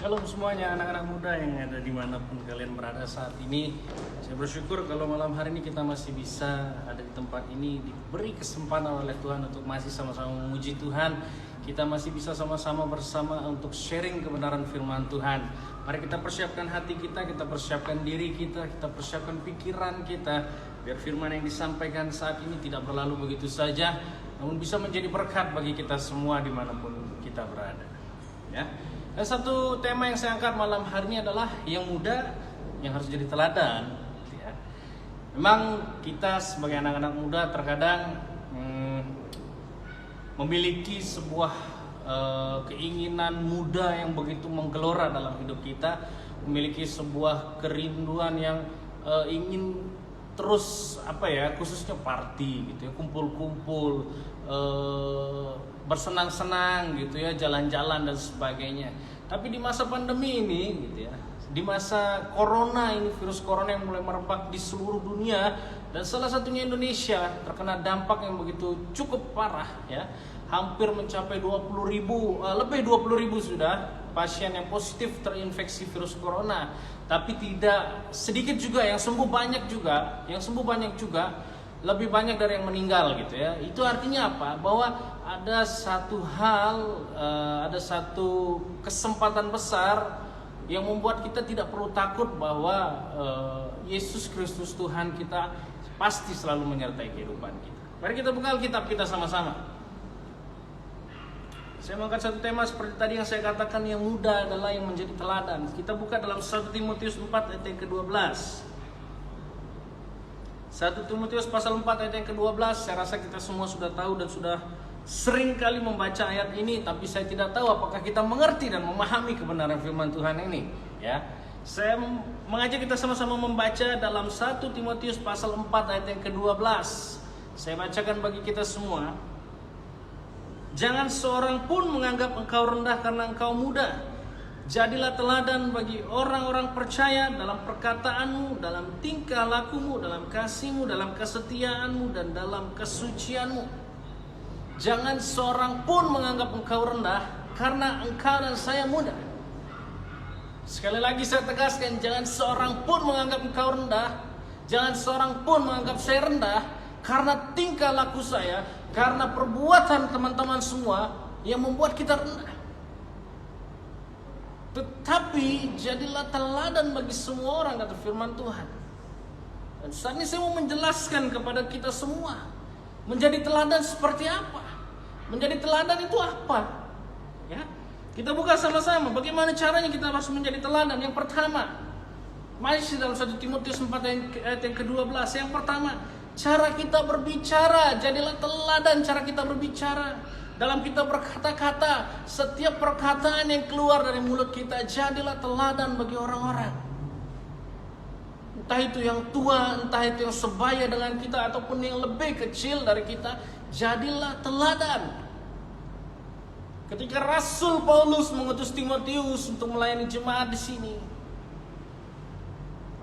Shalom semuanya anak-anak muda yang ada dimanapun kalian berada saat ini. Saya bersyukur kalau malam hari ini kita masih bisa ada di tempat ini, diberi kesempatan oleh Tuhan untuk masih sama-sama memuji Tuhan. Kita masih bisa sama-sama bersama untuk sharing kebenaran firman Tuhan. Mari kita persiapkan hati kita persiapkan diri kita persiapkan pikiran kita, biar firman yang disampaikan saat ini tidak berlalu begitu saja, namun bisa menjadi berkat bagi kita semua dimanapun kita berada. Ya. Dan satu tema yang saya angkat malam hari ini adalah yang muda yang harus jadi teladan. Ya. Memang kita sebagai anak-anak muda terkadang memiliki sebuah keinginan muda yang begitu menggelora dalam hidup kita, memiliki sebuah kerinduan yang ingin terus khususnya party gitu ya, kumpul-kumpul, bersenang-senang gitu ya, jalan-jalan dan sebagainya. Tapi di masa pandemi ini gitu ya, di masa corona ini, virus corona yang mulai merebak di seluruh dunia dan salah satunya Indonesia terkena dampak yang begitu cukup parah ya. Hampir mencapai 20.000, lebih 20.000 sudah pasien yang positif terinfeksi virus corona. Tapi tidak sedikit juga yang sembuh banyak juga, lebih banyak dari yang meninggal gitu ya. Itu artinya apa? Bahwa ada satu hal, ada satu kesempatan besar yang membuat kita tidak perlu takut bahwa Yesus Kristus Tuhan kita pasti selalu menyertai kehidupan kita. Mari kita buka Alkitab kita sama-sama. Saya mengangkat satu tema seperti tadi yang saya katakan, yang muda adalah yang menjadi teladan. Kita buka dalam 1 Timotius 4 ayat yang ke-12. 1 Timotius pasal 4 ayat yang ke-12, saya rasa kita semua sudah tahu dan sudah sering kali membaca ayat ini, tapi saya tidak tahu apakah kita mengerti dan memahami kebenaran firman Tuhan ini. Ya, saya mengajak kita sama-sama membaca dalam 1 Timotius pasal 4 ayat yang ke-12. Saya bacakan bagi kita semua. Jangan seorang pun menganggap engkau rendah karena engkau muda. Jadilah teladan bagi orang-orang percaya dalam perkataanmu, dalam tingkah lakumu, dalam kasihmu, dalam kesetiaanmu, dan dalam kesucianmu. Jangan seorang pun menganggap engkau rendah karena engkau dan saya muda. Sekali lagi saya tegaskan, jangan seorang pun menganggap engkau rendah, jangan seorang pun menganggap saya rendah karena tingkah laku saya, karena perbuatan teman-teman semua yang membuat kita rendah. Tetapi jadilah teladan bagi semua orang, kata firman Tuhan. Dan saat ini saya mau menjelaskan kepada kita semua, menjadi teladan seperti apa? Menjadi teladan itu apa? Ya, kita buka sama-sama bagaimana caranya kita harus menjadi teladan. Yang pertama, masih dalam 1 Timotius 4 ayat yang ke-12. Yang pertama, cara kita berbicara. Jadilah teladan cara kita berbicara. Dalam kita berkata-kata, setiap perkataan yang keluar dari mulut kita, jadilah teladan bagi orang-orang. Entah itu yang tua, entah itu yang sebaya dengan kita, ataupun yang lebih kecil dari kita, jadilah teladan. Ketika Rasul Paulus mengutus Timotius untuk melayani jemaat di sini,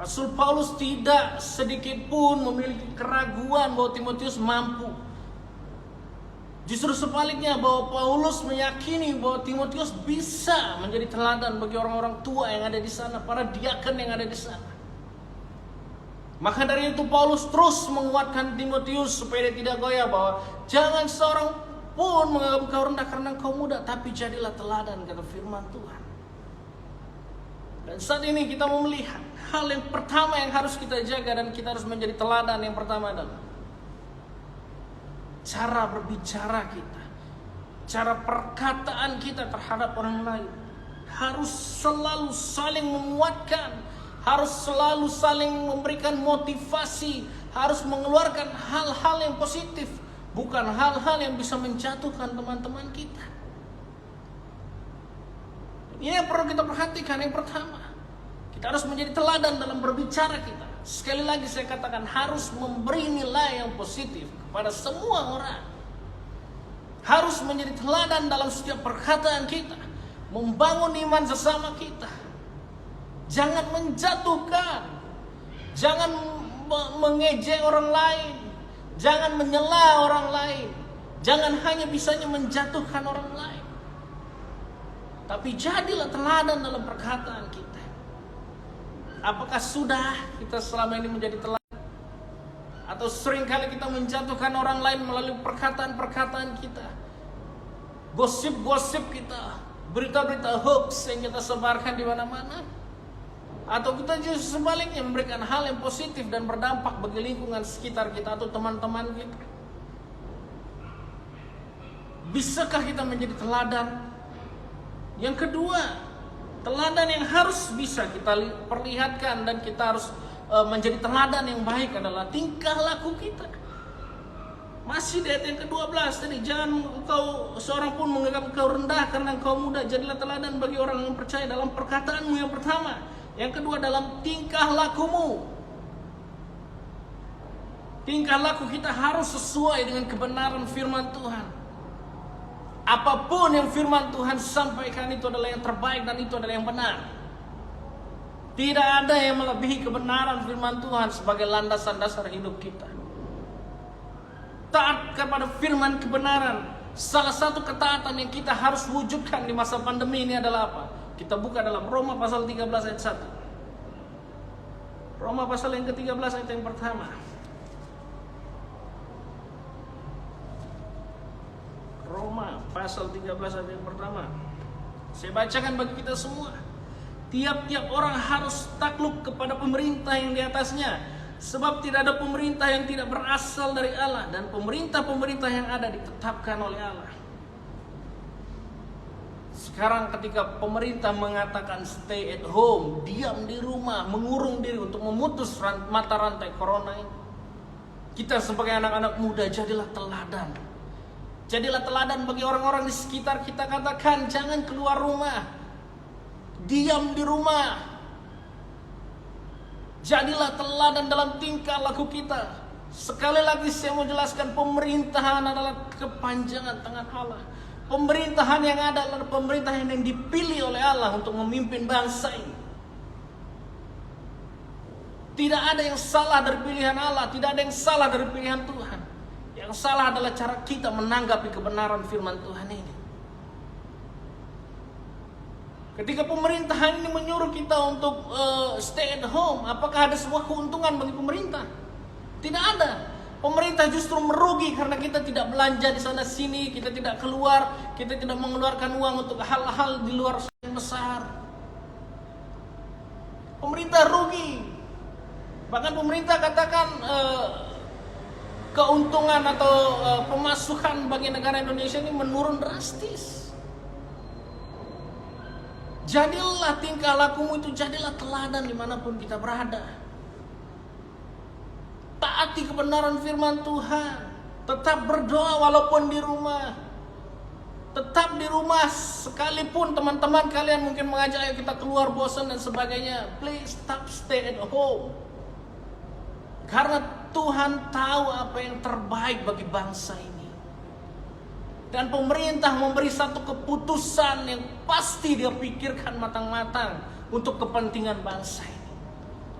Rasul Paulus tidak sedikit pun memiliki keraguan bahwa Timotius mampu. Justru sebaliknya, bahwa Paulus meyakini bahwa Timotius bisa menjadi teladan bagi orang-orang tua yang ada di sana, para diaken yang ada di sana. Maka dari itu Paulus terus menguatkan Timotius supaya dia tidak goyah, bahwa jangan seorang pun menganggap engkau rendah karena engkau muda, tapi jadilah teladan, kata firman Tuhan. Dan saat ini kita mau melihat hal yang pertama yang harus kita jaga dan kita harus menjadi teladan. Yang pertama adalah cara berbicara kita, cara perkataan kita terhadap orang lain harus selalu saling menguatkan, harus selalu saling memberikan motivasi, harus mengeluarkan hal-hal yang positif, bukan hal-hal yang bisa menjatuhkan teman-teman kita. Ini yang perlu kita perhatikan. Yang pertama, kita harus menjadi teladan dalam berbicara kita. Sekali lagi saya katakan, harus memberi nilai yang positif kepada semua orang. Harus menjadi teladan dalam setiap perkataan kita, membangun iman sesama kita. Jangan menjatuhkan, jangan mengejek orang lain, jangan menyela orang lain, jangan hanya bisanya menjatuhkan orang lain. Tapi jadilah teladan dalam perkataan kita. Apakah sudah kita selama ini menjadi teladan? Atau seringkali kita menjatuhkan orang lain melalui perkataan-perkataan kita, gosip-gosip kita, berita-berita hoax yang kita sebarkan di mana-mana? Atau kita justru sebaliknya memberikan hal yang positif dan berdampak bagi lingkungan sekitar kita atau teman-teman kita? Bisakah kita menjadi teladan? Yang kedua, teladan yang harus bisa kita perlihatkan dan kita harus menjadi teladan yang baik adalah tingkah laku kita. Masih di ayat yang ke-12 tadi, jangan engkau seorang pun menganggap engkau rendah karena engkau muda. Jadilah teladan bagi orang yang percaya dalam perkataanmu yang pertama. Yang kedua, dalam tingkah lakumu. Tingkah laku kita harus sesuai dengan kebenaran firman Tuhan. Apapun yang firman Tuhan sampaikan itu adalah yang terbaik dan itu adalah yang benar. Tidak ada yang melebihi kebenaran firman Tuhan sebagai landasan dasar hidup kita. Taat kepada firman kebenaran. Salah satu ketaatan yang kita harus wujudkan di masa pandemi ini adalah apa? Kita buka dalam Roma pasal 13 ayat 1. Roma pasal yang ke-13 ayat yang pertama. Roma pasal 13 ayat yang pertama. Saya bacakan bagi kita semua. Tiap-tiap orang harus takluk kepada pemerintah yang di atasnya, sebab tidak ada pemerintah yang tidak berasal dari Allah, dan pemerintah-pemerintah yang ada ditetapkan oleh Allah. Sekarang ketika pemerintah mengatakan stay at home, diam di rumah, mengurung diri untuk memutus mata rantai corona ini, kita sebagai anak-anak muda jadilah teladan. Jadilah teladan bagi orang-orang di sekitar kita. Katakan, jangan keluar rumah, diam di rumah. Jadilah teladan dalam tingkah laku kita. Sekali lagi saya mau jelaskan, pemerintahan adalah kepanjangan tangan Allah. Pemerintahan yang ada adalah pemerintahan yang dipilih oleh Allah untuk memimpin bangsa ini. Tidak ada yang salah dari pilihan Allah, tidak ada yang salah dari pilihan Tuhan. Yang salah adalah cara kita menanggapi kebenaran firman Tuhan ini. Ketika pemerintahan ini menyuruh kita untuk stay at home, apakah ada sebuah keuntungan bagi pemerintah? Tidak ada. Pemerintah justru merugi karena kita tidak belanja di sana sini, kita tidak keluar, kita tidak mengeluarkan uang untuk hal-hal di luar yang besar. Pemerintah rugi. Bahkan pemerintah katakan keuntungan atau pemasukan bagi negara Indonesia ini menurun drastis. Jadilah tingkah lakumu itu, jadilah teladan dimanapun kita berada. Taati kebenaran firman Tuhan. Tetap berdoa walaupun di rumah. Tetap di rumah sekalipun teman-teman kalian mungkin mengajak ayo kita keluar bosan dan sebagainya. Please stop, stay at home. Karena Tuhan tahu apa yang terbaik bagi bangsa ini. Dan pemerintah memberi satu keputusan yang pasti dia pikirkan matang-matang untuk kepentingan bangsa ini.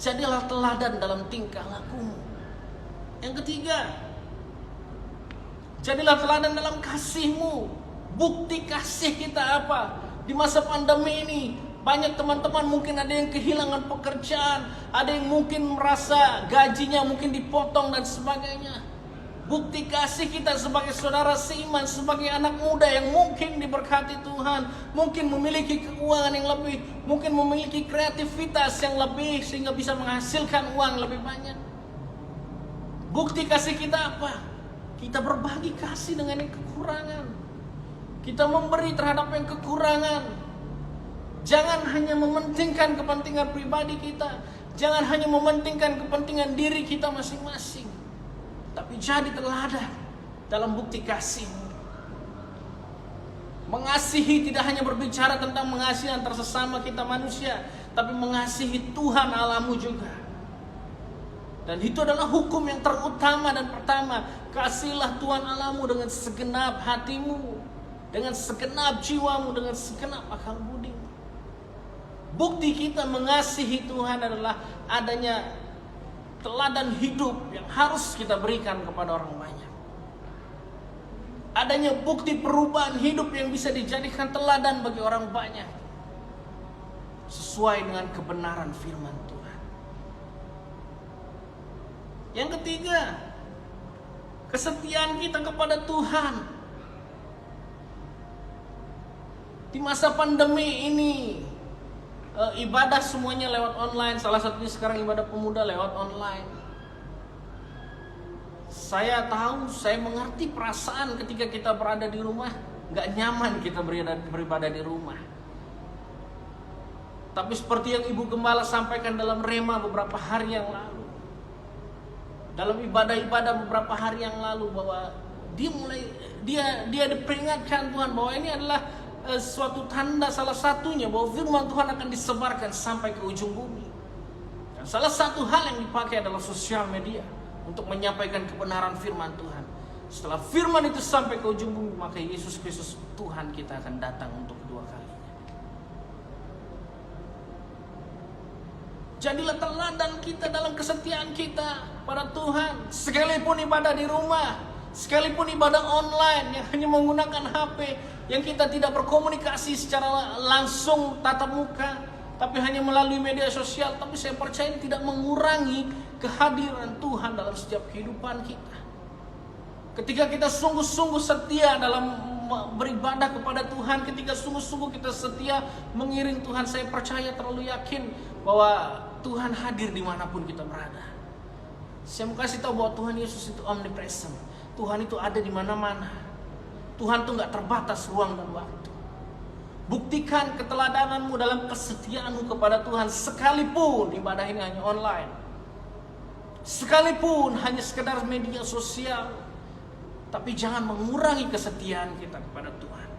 Jadilah teladan dalam tingkah lakumu. Yang ketiga, jadilah teladan dalam kasihmu. Bukti kasih kita apa? Di masa pandemi ini, banyak teman-teman mungkin ada yang kehilangan pekerjaan, ada yang mungkin merasa gajinya mungkin dipotong dan sebagainya. Bukti kasih kita sebagai saudara seiman, sebagai anak muda yang mungkin diberkati Tuhan, mungkin memiliki keuangan yang lebih, mungkin memiliki kreativitas yang lebih sehingga bisa menghasilkan uang lebih banyak. Bukti kasih kita apa? Kita berbagi kasih dengan yang kekurangan. Kita memberi terhadap yang kekurangan. Jangan hanya mementingkan kepentingan pribadi kita. Jangan hanya mementingkan kepentingan diri kita masing-masing. Tapi jadi teladan dalam bukti kasih. Mengasihi tidak hanya berbicara tentang mengasihi antar sesama kita manusia, tapi mengasihi Tuhan Allahmu juga. Dan itu adalah hukum yang terutama dan pertama. Kasihilah Tuhan Allahmu dengan segenap hatimu, dengan segenap jiwamu, dengan segenap akal budimu. Bukti kita mengasihi Tuhan adalah adanya teladan hidup yang harus kita berikan kepada orang banyak. adanya bukti perubahan hidup yang bisa dijadikan teladan bagi orang banyak, sesuai dengan kebenaran firman Tuhan. Yang ketiga, kesetiaan kita kepada Tuhan. Di masa pandemi ini, ibadah semuanya lewat online. Salah satunya sekarang ibadah pemuda lewat online. Saya tahu, saya mengerti perasaan ketika kita berada di rumah. Gak nyaman kita beribadah di rumah. Tapi seperti yang Ibu Gembala sampaikan dalam rema beberapa hari yang lalu, dalam ibadah-ibadah beberapa hari yang lalu, bahwa dia diperingatkan Tuhan bahwa ini adalah suatu tanda, salah satunya bahwa firman Tuhan akan disebarkan sampai ke ujung bumi. Dan salah satu hal yang dipakai adalah sosial media untuk menyampaikan kebenaran firman Tuhan. Setelah firman itu sampai ke ujung bumi, maka Yesus Kristus Tuhan kita akan datang untuk kedua kalinya. Jadilah teladan kita dalam kesetiaan kita pada Tuhan. Sekalipun ibadah di rumah, sekalipun ibadah online yang hanya menggunakan HP, yang kita tidak berkomunikasi secara langsung tatap muka, tapi hanya melalui media sosial, tapi saya percaya ini tidak mengurangi kehadiran Tuhan dalam setiap kehidupan kita. Ketika kita sungguh-sungguh setia dalam beribadah kepada Tuhan, ketika sungguh-sungguh kita setia mengiring Tuhan, saya percaya, terlalu yakin bahwa Tuhan hadir dimanapun kita berada. Saya mau kasih tahu bahwa Tuhan Yesus itu omnipresent. Tuhan itu ada di mana-mana. Tuhan itu gak terbatas ruang dan waktu. Buktikan keteladananmu dalam kesetiaanmu kepada Tuhan, sekalipun ibadah ini hanya online, sekalipun hanya sekedar media sosial. Tapi jangan mengurangi kesetiaan kita kepada Tuhan.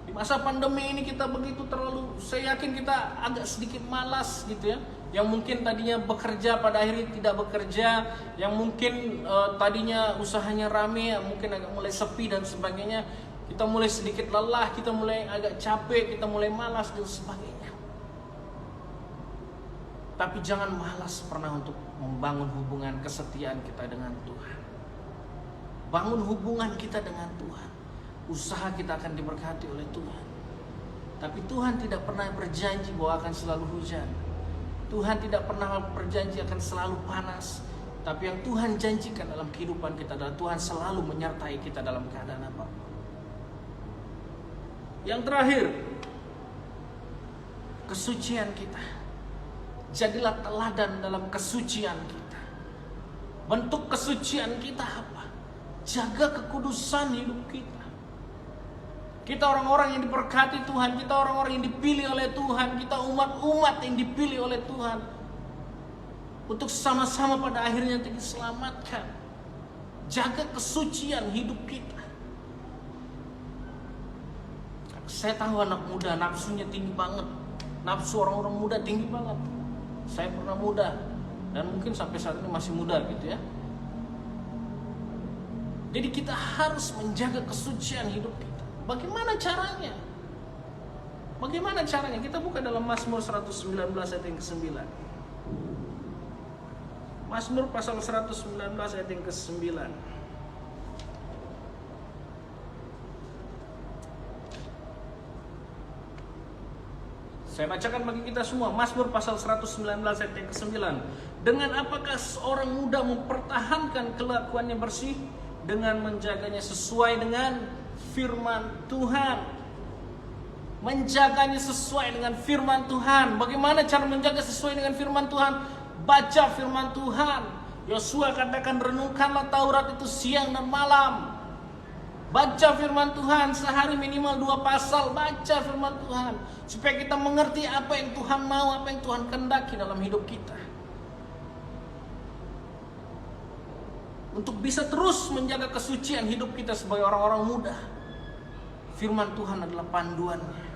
Di masa pandemi ini kita begitu terlalu, saya yakin kita agak sedikit malas gitu ya. Yang mungkin tadinya bekerja pada akhirnya tidak bekerja, yang mungkin tadinya usahanya rame, mungkin agak mulai sepi dan sebagainya. Kita mulai sedikit lelah, kita mulai agak capek, kita mulai malas dan sebagainya. Tapi jangan malas pernah untuk membangun hubungan kesetiaan kita dengan Tuhan. Bangun hubungan kita dengan Tuhan. Usaha kita akan diberkati oleh Tuhan. Tapi Tuhan tidak pernah berjanji bahwa akan selalu hujan. Tuhan tidak pernah berjanji akan selalu panas. Tapi yang Tuhan janjikan dalam kehidupan kita adalah Tuhan selalu menyertai kita dalam keadaan apapun. Yang terakhir, kesucian kita. Jadilah teladan dalam kesucian kita. Bentuk kesucian kita apa? Jaga kekudusan hidup kita. Kita orang-orang yang diberkati Tuhan, kita orang-orang yang dipilih oleh Tuhan, kita umat-umat yang dipilih oleh Tuhan untuk sama-sama pada akhirnya diselamatkan. Jaga kesucian hidup kita. Saya tahu anak muda nafsunya tinggi banget. Nafsu orang-orang muda tinggi banget. Saya pernah muda dan mungkin sampai saat ini masih muda gitu ya. Jadi kita harus menjaga kesucian hidup kita. Bagaimana caranya? Bagaimana caranya? Kita buka dalam Mazmur 119 ayat yang ke-9. Mazmur pasal 119 ayat yang ke-9. Saya bacakan bagi kita semua. Mazmur pasal 119 ayat yang ke-9. Dengan apakah seorang muda mempertahankan kelakuannya bersih? Dengan menjaganya sesuai dengan firman Tuhan. Menjaganya sesuai dengan firman Tuhan. Bagaimana cara menjaga sesuai dengan firman Tuhan? Baca firman Tuhan. Yosua katakan, renungkanlah Taurat itu siang dan malam. Baca firman Tuhan sehari minimal 2 pasal. Baca firman Tuhan supaya kita mengerti apa yang Tuhan mau, apa yang Tuhan kehendaki dalam hidup kita. Untuk bisa terus menjaga kesucian hidup kita sebagai orang-orang muda, firman Tuhan adalah panduannya.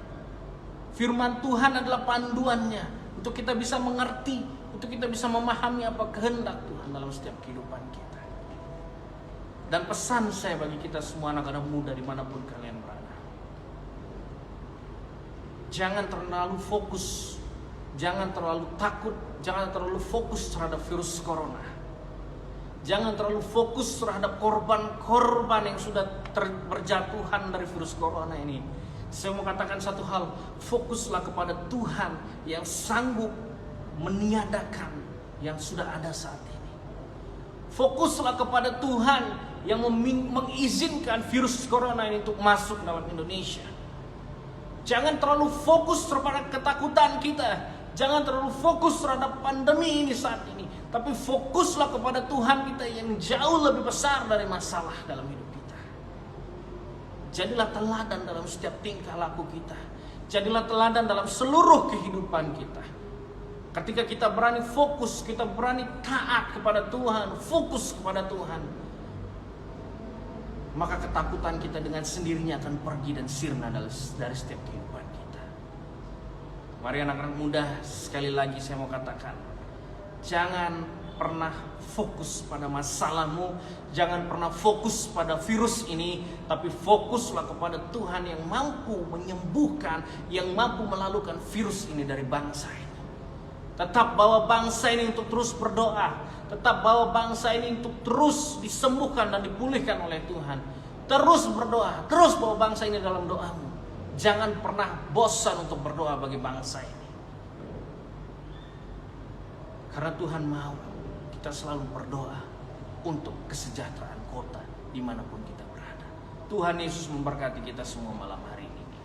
Firman Tuhan adalah panduannya untuk kita bisa mengerti, untuk kita bisa memahami apa kehendak Tuhan dalam setiap kehidupan kita. Dan pesan saya bagi kita semua anak-anak muda dimanapun kalian berada, jangan terlalu fokus, jangan terlalu takut, jangan terlalu fokus terhadap virus corona. Jangan terlalu fokus terhadap korban-korban yang sudah berjatuhan dari virus corona ini. Saya mau katakan satu hal, fokuslah kepada Tuhan yang sanggup meniadakan yang sudah ada saat ini. Fokuslah kepada Tuhan yang mengizinkan virus corona ini untuk masuk dalam Indonesia. Jangan terlalu fokus terhadap ketakutan kita. Jangan terlalu fokus terhadap pandemi ini saat ini. Tapi fokuslah kepada Tuhan kita yang jauh lebih besar dari masalah dalam hidup kita. Jadilah teladan dalam setiap tingkah laku kita. Jadilah teladan dalam seluruh kehidupan kita. Ketika kita berani fokus, kita berani taat kepada Tuhan, fokus kepada Tuhan, maka ketakutan kita dengan sendirinya akan pergi dan sirna dari setiap kehidupan kita. Mari anak-anak muda, sekali lagi saya mau katakan, jangan pernah fokus pada masalahmu, jangan pernah fokus pada virus ini, tapi fokuslah kepada Tuhan yang mampu menyembuhkan, yang mampu melalukan virus ini dari bangsa ini. Tetap bawa bangsa ini untuk terus berdoa. Tetap bawa bangsa ini untuk terus disembuhkan dan dipulihkan oleh Tuhan. Terus berdoa. Terus bawa bangsa ini dalam doamu. Jangan pernah bosan untuk berdoa bagi bangsa ini. Karena Tuhan mau kita selalu berdoa untuk kesejahteraan kota dimanapun kita berada. Tuhan Yesus memberkati kita semua malam hari.